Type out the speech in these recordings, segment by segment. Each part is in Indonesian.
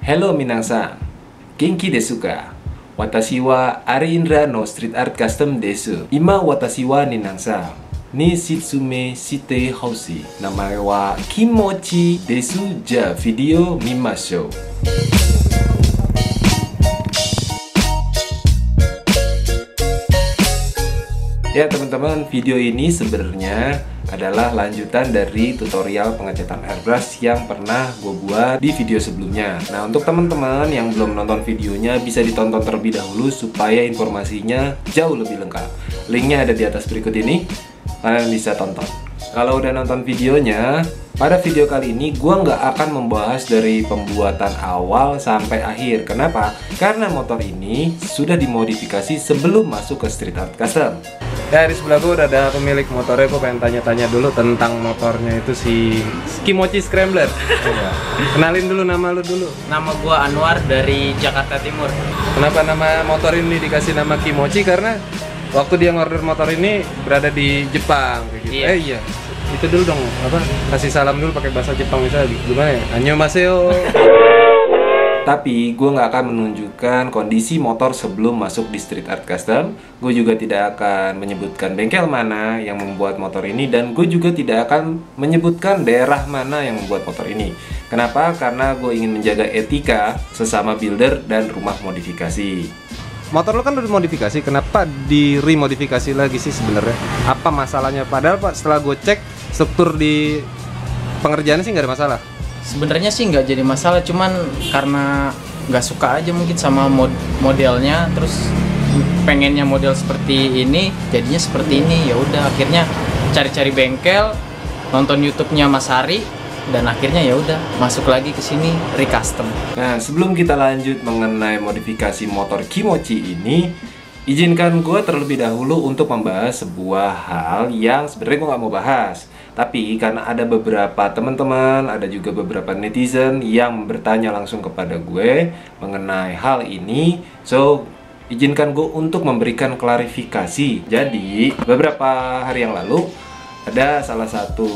Hello minasan, genki desu ka? Watashi wa Ari Indra no Street Art Custom desu. Ima watashi wa ninansa ni shitsume shite hoshi. Namae wa Kimochi desu. Ja video mimashou. Ya teman-teman, video ini sebenarnya adalah lanjutan dari tutorial pengecatan airbrush yang pernah gue buat di video sebelumnya. Nah, untuk teman-teman yang belum nonton videonya bisa ditonton terlebih dahulu supaya informasinya jauh lebih lengkap. Linknya ada di atas berikut ini, kalian bisa tonton. Kalau udah nonton videonya, pada video kali ini gue nggak akan membahas dari pembuatan awal sampai akhir. Kenapa? Karena motor ini sudah dimodifikasi sebelum masuk ke Street Art Custom. Ya, di sebelah gue udah ada pemilik motornya. Gue pengen tanya-tanya dulu tentang motornya itu, si Kimochi Scrambler. Kenalin dulu nama lu dulu. Nama gue Anwar dari Jakarta Timur. Kenapa nama motor ini dikasih nama Kimochi? Karena waktu dia ngorder motor ini berada di Jepang kayak gitu. Iya. Iya. Itu dulu dong, kasih salam dulu pakai bahasa Jepang misalnya gimana ya? Annyeonghaseyo. Tapi gue nggak akan menunjukkan kondisi motor sebelum masuk di Street Art Custom. Gue juga tidak akan menyebutkan bengkel mana yang membuat motor ini, dan gue juga tidak akan menyebutkan daerah mana yang membuat motor ini. Kenapa? Karena gue ingin menjaga etika sesama builder dan rumah modifikasi. Motor lo kan udah dimodifikasi, kenapa diremodifikasi lagi sih sebenarnya? Apa masalahnya? Padahal Pak, setelah gue cek struktur di pengerjaannya sih nggak ada masalah. Sebenarnya sih nggak jadi masalah, cuman karena nggak suka aja mungkin sama modelnya, terus pengennya model seperti ini, jadinya seperti ini. Ya udah, akhirnya cari-cari bengkel, nonton YouTube-nya Mas Hari, dan akhirnya ya udah masuk lagi ke sini recustom. Nah, sebelum kita lanjut mengenai modifikasi motor Kimochi ini, izinkan gue terlebih dahulu untuk membahas sebuah hal yang sebenarnya gue nggak mau bahas. Tapi karena ada beberapa teman-teman, ada juga beberapa netizen yang bertanya langsung kepada gue mengenai hal ini, so izinkan gue untuk memberikan klarifikasi. Jadi beberapa hari yang lalu ada salah satu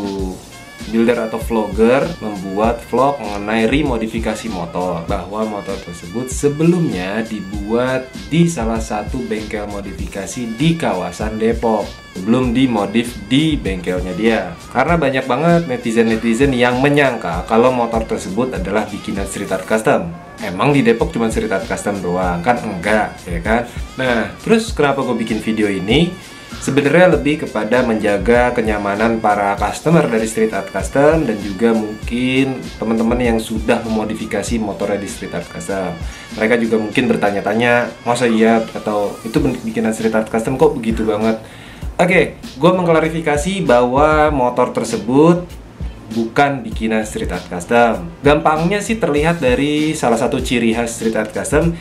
builder atau vlogger membuat vlog mengenai remodifikasi motor, bahwa motor tersebut sebelumnya dibuat di salah satu bengkel modifikasi di kawasan Depok, belum dimodif di bengkelnya dia. Karena banyak banget netizen-netizen yang menyangka kalau motor tersebut adalah bikinan Street Art Custom. Emang di Depok cuma Street Art Custom doang? Kan enggak, ya kan? Nah, terus kenapa gue bikin video ini? Sebenarnya lebih kepada menjaga kenyamanan para customer dari Street Art Custom, dan juga mungkin teman-teman yang sudah memodifikasi motornya di Street Art Custom. Mereka juga mungkin bertanya-tanya, masa iya atau itu bikinan Street Art Custom kok begitu banget? Oke, gue mengklarifikasi bahwa motor tersebut bukan bikinan Street Art Custom. Gampangnya sih terlihat dari salah satu ciri khas Street Art Custom,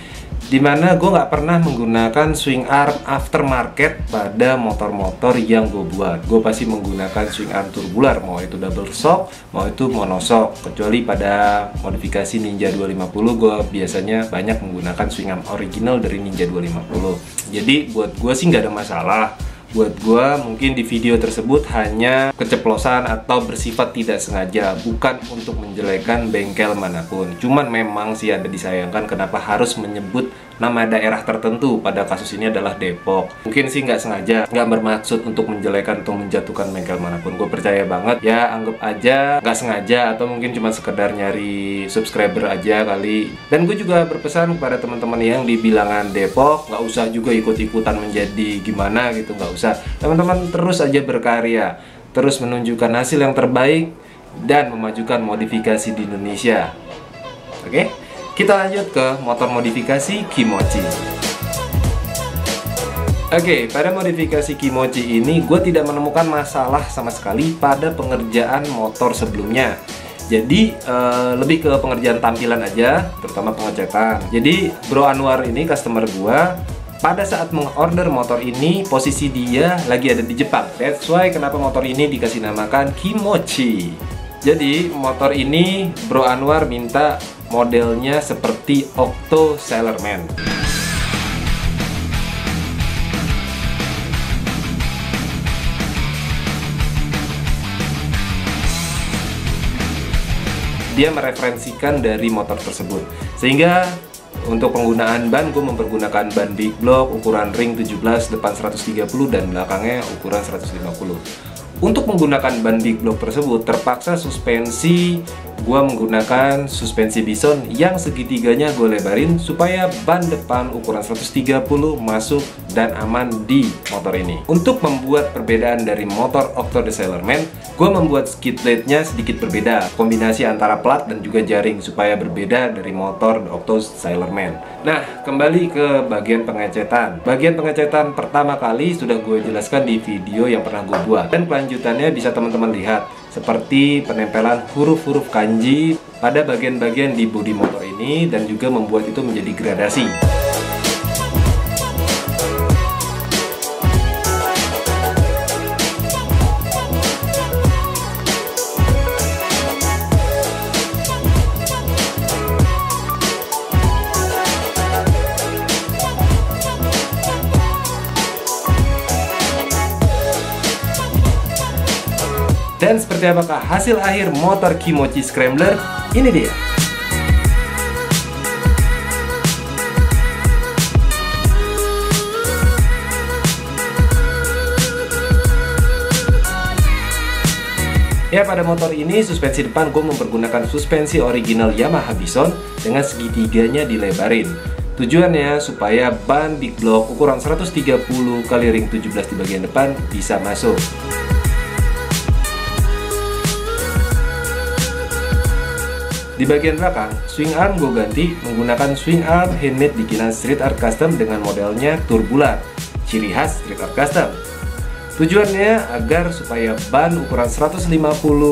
dimana gue nggak pernah menggunakan swing arm aftermarket pada motor-motor yang gue buat. Gue pasti menggunakan swing arm turbular, mau itu double shock, mau itu monoshock. Kecuali pada modifikasi Ninja 250, gue biasanya banyak menggunakan swing arm original dari Ninja 250. Jadi buat gue sih nggak ada masalah. Buat gue mungkin di video tersebut hanya keceplosan atau bersifat tidak sengaja, bukan untuk menjelekan bengkel manapun. Cuman memang sih ada disayangkan kenapa harus menyebut nama daerah tertentu, pada kasus ini adalah Depok. Mungkin sih nggak sengaja, nggak bermaksud untuk menjelekan atau menjatuhkan bengkel manapun. Gue percaya banget ya, anggap aja nggak sengaja, atau mungkin cuma sekedar nyari subscriber aja kali. Dan gue juga berpesan kepada teman-teman yang di bilangan Depok, nggak usah juga ikut-ikutan menjadi gimana gitu, nggak usah. Teman-teman terus aja berkarya, terus menunjukkan hasil yang terbaik, dan memajukan modifikasi di Indonesia. Oke? Kita lanjut ke motor modifikasi Kimochi. Oke, pada modifikasi Kimochi ini gue tidak menemukan masalah sama sekali pada pengerjaan motor sebelumnya. Jadi lebih ke pengerjaan tampilan aja, terutama pengecatan. Jadi Bro Anwar ini customer gue, pada saat mengorder motor ini posisi dia lagi ada di Jepang. That's why kenapa motor ini dikasih namakan Kimochi. Jadi motor ini Bro Anwar minta modelnya seperti Octo Sailorman. dia mereferensikan dari motor tersebut. Sehingga untuk penggunaan ban, gue mempergunakan ban big block ukuran ring 17, depan 130 dan belakangnya ukuran 150. Untuk menggunakan ban big block tersebut, terpaksa suspensi gue menggunakan suspensi Bison yang segitiganya gue lebarin supaya ban depan ukuran 130 masuk dan aman di motor ini. Untuk membuat perbedaan dari motor Octo The Sailorman, gue membuat skid plate-nya sedikit berbeda, kombinasi antara plat dan juga jaring supaya berbeda dari motor Octo Sailorman. Nah, kembali ke bagian pengecetan. Bagian pengecetan pertama kali sudah gue jelaskan di video yang pernah gue buat, dan kelanjutannya bisa teman-teman lihat, seperti penempelan huruf-huruf kanji pada bagian-bagian di bodi motor ini dan juga membuat itu menjadi gradasi. Dan seperti apakah hasil akhir motor Kimochi Scrambler? Ini dia. Ya, pada motor ini suspensi depan gue mempergunakan suspensi original Yamaha Bison dengan segitiganya dilebarin. Tujuannya supaya ban big block ukuran 130 kali ring 17 di bagian depan bisa masuk. Di bagian belakang, swing arm gue ganti menggunakan swing arm handmade bikinan Street Art Custom dengan modelnya turbular, ciri khas Street Art Custom. Tujuannya agar supaya ban ukuran 150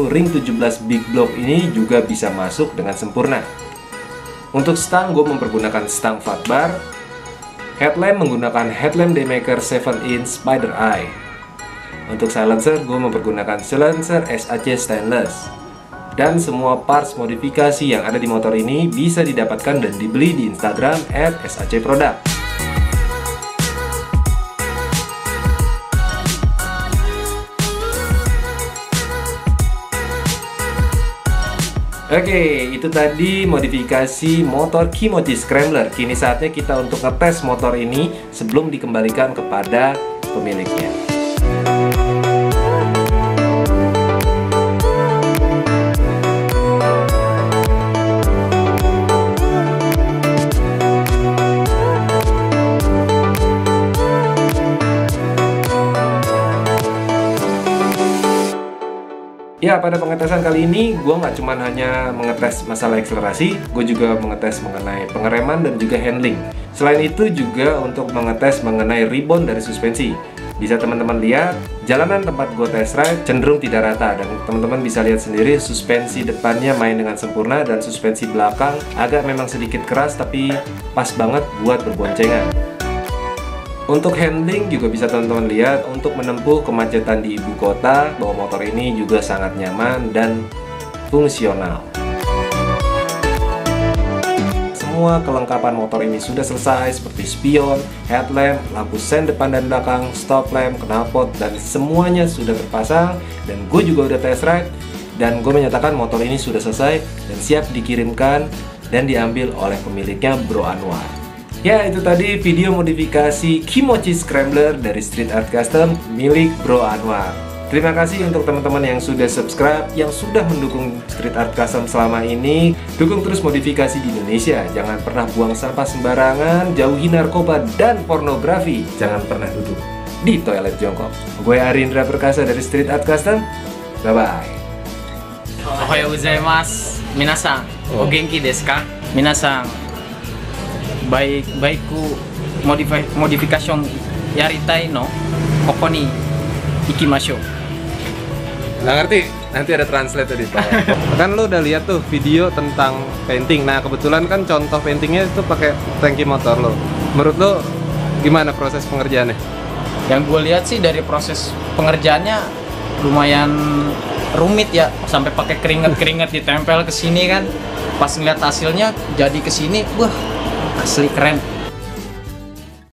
ring 17 big block ini juga bisa masuk dengan sempurna. Untuk stang gue mempergunakan stang fat bar. Headlamp menggunakan headlamp Daymaker 7-inch Spider Eye. Untuk silencer gue mempergunakan silencer SAC stainless. Dan semua parts modifikasi yang ada di motor ini bisa didapatkan dan dibeli di Instagram @sacproduct. Oke, itu tadi modifikasi motor Kimochi Scrambler. Kini saatnya kita untuk ngetes motor ini sebelum dikembalikan kepada pemiliknya. Ya, pada pengetesan kali ini gue nggak cuma hanya mengetes masalah akselerasi, gue juga mengetes mengenai pengereman dan juga handling. Selain itu juga untuk mengetes mengenai rebound dari suspensi. Bisa teman-teman lihat, jalanan tempat gue test ride cenderung tidak rata, dan teman-teman bisa lihat sendiri suspensi depannya main dengan sempurna dan suspensi belakang agak memang sedikit keras tapi pas banget buat berboncengan. Untuk handling juga bisa teman-teman lihat, untuk menempuh kemacetan di ibu kota, bahwa motor ini juga sangat nyaman dan fungsional. Semua kelengkapan motor ini sudah selesai seperti spion, headlamp, lampu sen depan dan belakang, stop lamp, knalpot, dan semuanya sudah terpasang. Dan gue juga udah test ride dan gue menyatakan motor ini sudah selesai dan siap dikirimkan dan diambil oleh pemiliknya, Bro Anwar. Ya, itu tadi video modifikasi Kimochi Scrambler dari Street Art Custom milik Bro Anwar. Terima kasih untuk teman-teman yang sudah subscribe, yang sudah mendukung Street Art Custom selama ini. Dukung terus modifikasi di Indonesia. Jangan pernah buang sampah sembarangan, jauhi narkoba dan pornografi. Jangan pernah duduk di toilet jongkok. Gue Arindra Perkasa dari Street Art Custom. Bye-bye. Ohayo gozaimasu. Minasan, o genki desu ka? Minasan, baikku modifikasi yaritai no koko ni ikimashou. Nggak ngerti, nanti ada translate tadi Pak. Kan lo udah lihat tuh video tentang painting. Nah, kebetulan kan contoh paintingnya itu pakai tangki motor lo. Menurut lo gimana proses pengerjaannya? Yang gue lihat sih dari proses pengerjaannya lumayan rumit ya, sampai pakai keringet ditempel ke sini kan. Pas ngeliat hasilnya jadi ke sini, wah asli keren.